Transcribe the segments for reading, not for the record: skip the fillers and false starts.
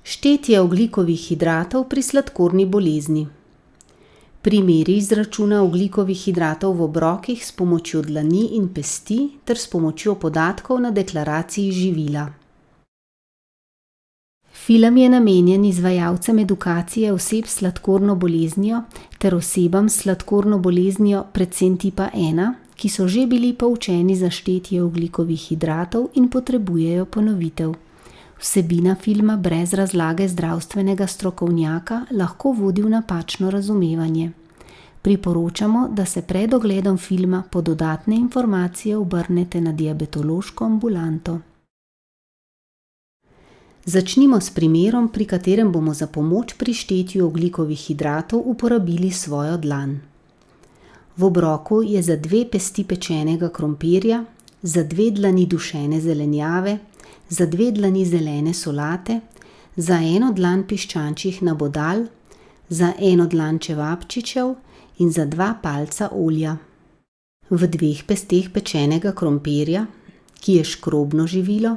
Štetje ogljikovih hidratov pri sladkorni bolezni. Primeri izračuna ogljikovih hidratov v obrokih s pomočjo dlani in pesti ter s pomočjo podatkov na deklaraciji živila. Film je namenjen izvajalcem edukacije oseb s sladkorno boleznijo ter osebam s sladkorno boleznijo predvsem tipa 1, ki so že bili poučeni za štetje ogljikovih hidratov in potrebujejo ponovitev. Vsebina filma brez razlage zdravstvenega strokovnjaka lahko vodi v napačno razumevanje. Priporočamo, da se pred ogledom filma po dodatne informacije obrnete na diabetološko ambulanto. Začnimo s primerom, pri katerem bomo za pomoč pri štetju ogljikovih hidratov uporabili svojo dlan. V obroku je za 2 pesti pečenega krompirja, za 2 dlani dušene zelenjave, za 2 dlani zelene solate, za 1 dlan piščančjih nabodal, za 1 dlan čevapčičev in za 2 palca olja. V 2 pesteh pečenega krompirja, ki je škrobno živilo,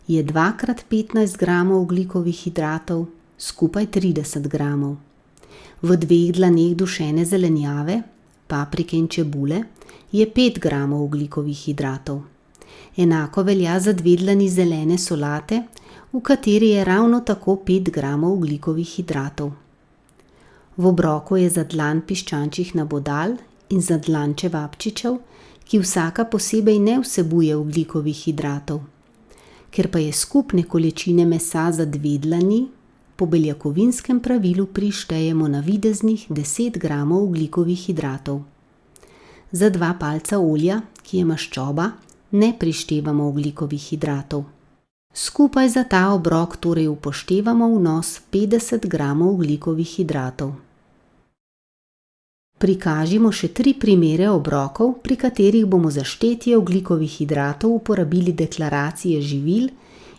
je 2 x 15 gramov ogljikovih hidratov, skupaj 30 gramov. V 2 dlaneh dušene zelenjave, paprike in čebule, je 5 gramov ogljikovih hidratov. Enako velja za 2 dlani zelene solate, v kateri je ravno tako 5 gramov ogljikovih hidratov. V obroku je za dlan piščančjih nabodal in za dlan čevapčičev, ki vsaka posebej ne vsebuje ogljikovih hidratov. Ker pa je skupne količine mesa za 2 dlani, po beljakovinskem pravilu prištejemo navideznih 10 gramov ogljikovih hidratov. Za 2 palca olja, ki je maščoba, ne prištevamo ogljikovih hidratov. Skupaj za ta obrok torej upoštevamo vnos 50 gramov ogljikovih hidratov. Prikažimo še 3 primere obrokov, pri katerih bomo za štetje ogljikovih hidratov uporabili deklaracije živil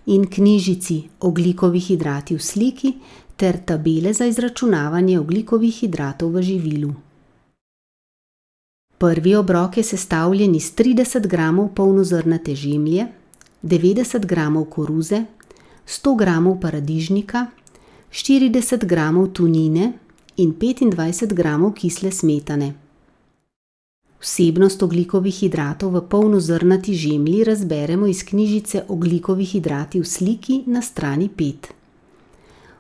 in knjižici Ogljikovi hidrati v sliki ter tabele za izračunavanje ogljikovih hidratov v živilu. Prvi obrok je sestavljen iz 30 gramov polnozrnate žemlje, 90 gramov koruze, 100 gramov paradižnika, 40 gramov tunine in 25 gramov kisle smetane. Vsebnost ogljikovih hidratov v polnozrnati žemlji razberemo iz knjižice Ogljikovi hidrati v sliki na strani 5.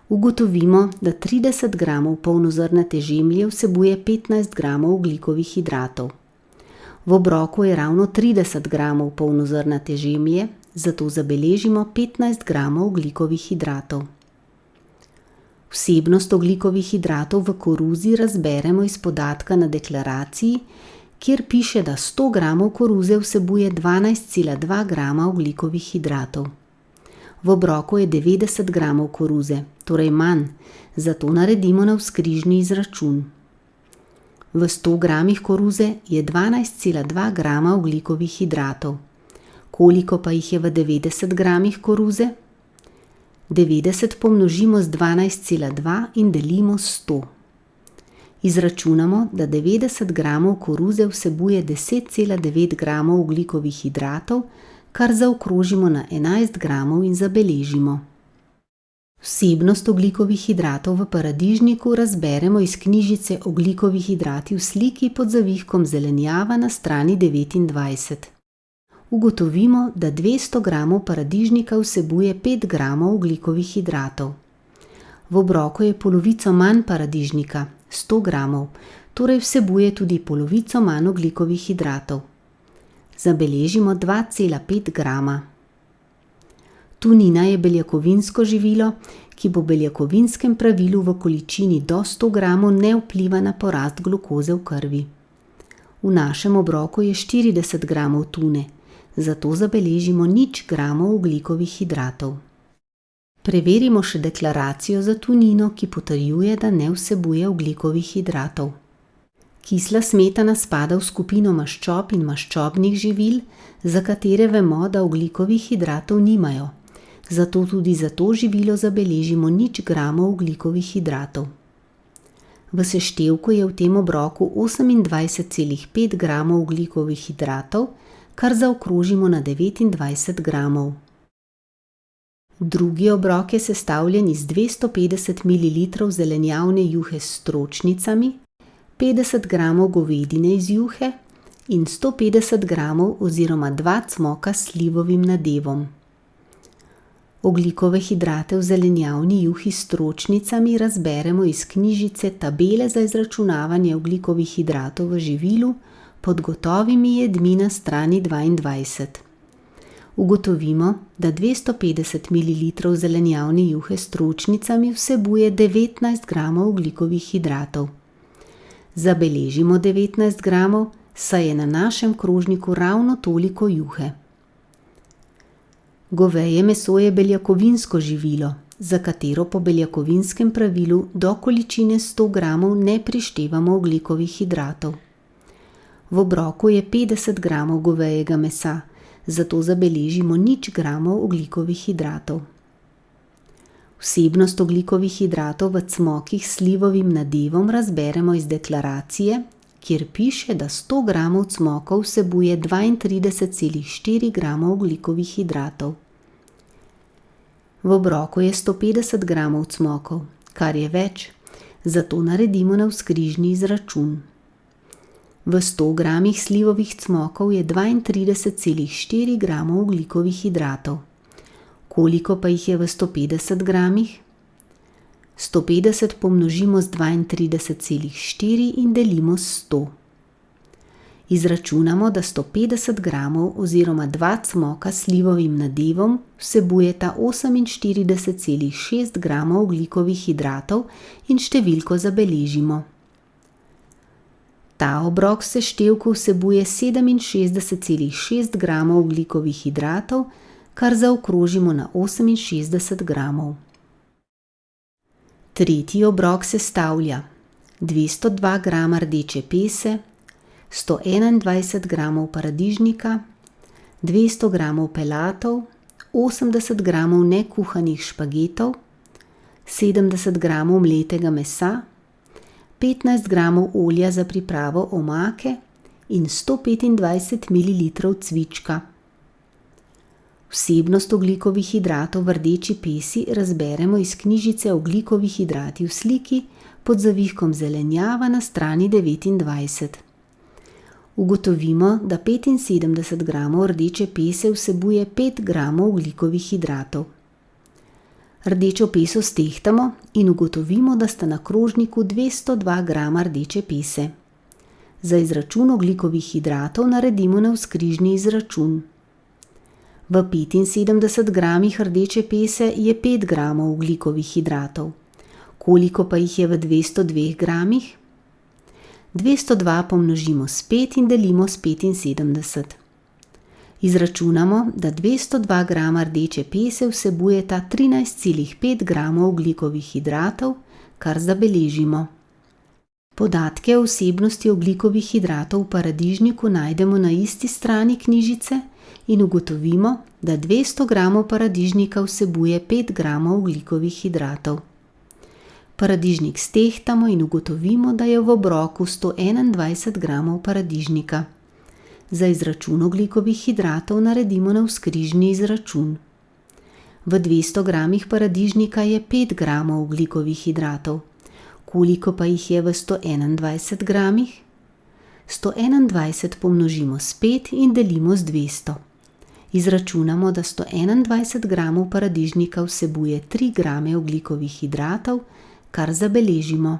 Ugotovimo, da 30 gramov polnozrnate žemlje vsebuje 15 gramov ogljikovih hidratov. V obroku je ravno 30 gramov polnozrnate žemlje, zato zabeležimo 15 gramov ogljikovih hidratov. Vsebnost ogljikovih hidratov v koruzi razberemo iz podatka na deklaraciji, kjer piše, da 100 gramov koruze vsebuje 12,2 grama ogljikovih hidratov. V obroku je 90 gramov koruze, torej manj, zato naredimo navzkrižni izračun. V 100 gramih koruze je 12,2 grama ogljikovih hidratov. Koliko pa jih je v 90 gramih koruze? 90 pomnožimo z 12,2 in delimo 100. Izračunamo, da 90 gramov koruze vsebuje 10,9 gramov ogljikovih hidratov, kar zaokrožimo na 11 gramov in zabeležimo. Vsebnost ogljikovih hidratov v paradižniku razberemo iz knjižice Ogljikovi hidrati v sliki pod zavihkom zelenjava na strani 29. Ugotovimo, da 200 gramov paradižnika vsebuje 5 gramov ogljikovih hidratov. V obroku je polovico manj paradižnika, 100 gramov, torej vsebuje tudi polovico manj ogljikovih hidratov. Zabeležimo 2,5 grama. Tunina je beljakovinsko živilo, ki po beljakovinskem pravilu v količini do 100 gramov ne vpliva na porast glukoze v krvi. V našem obroku je 40 gramov tune, zato zabeležimo 0 gramov ogljikovih hidratov. Preverimo še deklaracijo za tunino, ki potrjuje, da ne vsebuje ogljikovih hidratov. Kisla smetana spada v skupino maščob in maščobnih živil, za katere vemo, da ogljikovih hidratov nimajo. Zato tudi za to živilo zabeležimo 0 gramov ogljikovih hidratov. V seštevku je v tem obroku 28,5 gramov ogljikovih hidratov, kar zaokrožimo na 29 gramov. Drugi obrok je sestavljen iz 250 ml zelenjavne juhe s stročnicami, 50 g govedine iz juhe in 150 g oziroma 2 cmoka s slivovim nadevom. Ogljikove hidrate v zelenjavni juhi s stročnicami razberemo iz knjižice Tabele za izračunavanje ogljikovih hidratov v živilu pod gotovimi jedmi na strani 22. Ugotovimo, da 250 ml zelenjavne juhe s stročnicami vsebuje 19 g ogljikovih hidratov. Zabeležimo 19 g, saj je na našem krožniku ravno toliko juhe. Goveje meso je beljakovinsko živilo, za katero po beljakovinskem pravilu do količine 100 g ne prištevamo ogljikovih hidratov. V obroku je 50 g govejega mesa, zato zabeležimo 0 g ogljikovih hidratov. Vsebnost ogljikovih hidratov v cmokih s slivovim nadevom razberemo iz deklaracije, kjer piše, da 100 g cmokov vsebuje 32,4 g ogljikovih hidratov. V obroku je 150 g cmokov, kar je več, zato naredimo navzkrižni izračun. V 100 g slivovih cmokov je 32,4 g ogljikovih hidratov. Koliko pa jih je v 150 g? 150 pomnožimo z 32,4 in delimo s 100. Izračunamo, da 150 g oziroma 2 cmoka s slivovim nadevom vsebujeta 48,6 g ogljikovih hidratov in številko zabeležimo. Ta obrok v seštevku vsebuje 67,6 g ogljikovih hidratov, kar zaokrožimo na 68 g. Tretji obrok sestavlja 202 g rdeče pese, 121 g paradižnika, 200 g pelatov, 80 g nekuhanih špagetov, 70 g mletega mesa, 15 g olja za pripravo omake in 125 ml cvička. Vsebnost ogljikovih hidratov v rdeči pesi razberemo iz knjižice Ogljikovi hidrati v sliki pod zavihkom zelenjava na strani 29. Ugotovimo, da 75 g rdeče pese vsebuje 5 g ogljikovih hidratov. Rdečo peso stehtamo in ugotovimo, da sta na krožniku 202 g rdeče pese. Za izračun ogljikovih hidratov naredimo navzkrižni izračun. V 75 g rdeče pese je 5 g ogljikovih hidratov. Koliko pa jih je v 202 g? 202 pomnožimo s 5 in delimo s 75. Izračunamo, da 202 g rdeče pese vsebujeta 13,5 g ogljikovih hidratov, kar zabeležimo. Podatke o vsebnosti ogljikovih hidratov v paradižniku najdemo na isti strani knjižice in ugotovimo, da 200 g paradižnika vsebuje 5 g ogljikovih hidratov. Paradižnik stehtamo in ugotovimo, da je v obroku 121 g paradižnika. Za izračun ogljikovih hidratov naredimo navzkrižni izračun. V 200 g paradižnika je 5 g ogljikovih hidratov. Koliko pa jih je v 121 g? 121 pomnožimo s 5 in delimo z 200. Izračunamo, da 121 g paradižnika vsebuje 3 g ogljikovih hidratov, kar zabeležimo.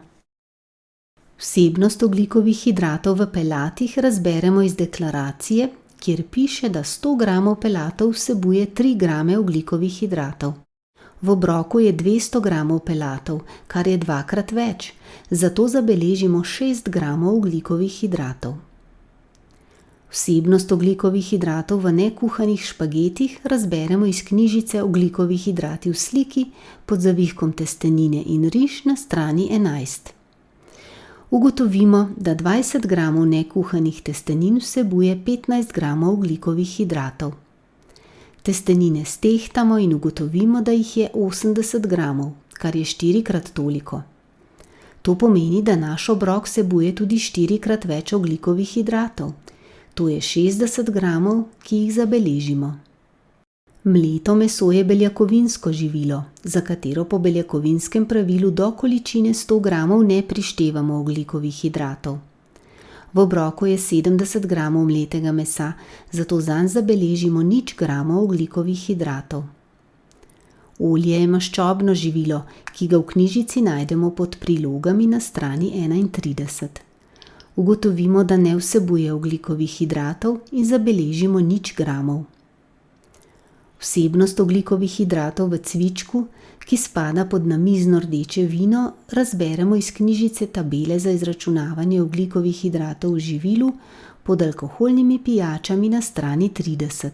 Vsebnost ogljikovih hidratov v pelatih razberemo iz deklaracije, kjer piše, da 100 g pelatov vsebuje 3 g ogljikovih hidratov. V obroku je 200 g pelatov, kar je dvakrat več, zato zabeležimo 6 g ogljikovih hidratov. Vsebnost ogljikovih hidratov v nekuhanih špagetih razberemo iz knjižice Ogljikovi hidrati v sliki pod zavihkom testenine in riž na strani 11. Ugotovimo, da 20 g nekuhanih testenin vsebuje 15 g ogljikovih hidratov. Testenine stehtamo in ugotovimo, da jih je 80 g, kar je 4-krat toliko. To pomeni, da naš obrok vsebuje tudi 4-krat več ogljikovih hidratov. To je 60 g, ki jih zabeležimo. Mleto meso je beljakovinsko živilo, za katero po beljakovinskem pravilu do količine 100 gramov ne prištevamo ogljikovih hidratov. V obroku je 70 gramov mletega mesa, zato zanj zabeležimo 0 gramov ogljikovih hidratov. Olje je maščobno živilo, ki ga v knjižici najdemo pod prilogami na strani 31. Ugotovimo, da ne vsebuje ogljikovih hidratov in zabeležimo 0 gramov. Vsebnost ogljikovih hidratov v cvičku, ki spada pod namizno rdeče vino, razberemo iz knjižice tabele za izračunavanje ogljikovih hidratov v živilu pod alkoholnimi pijačami na strani 30.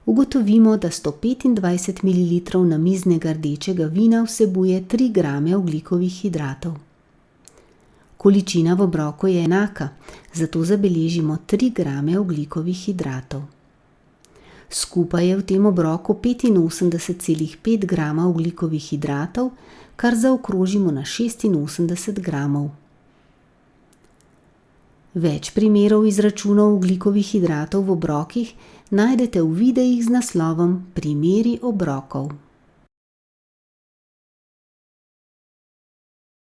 Ugotovimo, da 125 ml namiznega rdečega vina vsebuje 3 grame ogljikovih hidratov. Količina v obroku je enaka, zato zabeležimo 3 grame ogljikovih hidratov. Skupaj je v tem obroku 85,5 grama ogljikovih hidratov, kar zaokrožimo na 86 gramov. Več primerov izračunov ogljikovih hidratov v obrokih najdete v videih z naslovom Primeri obrokov.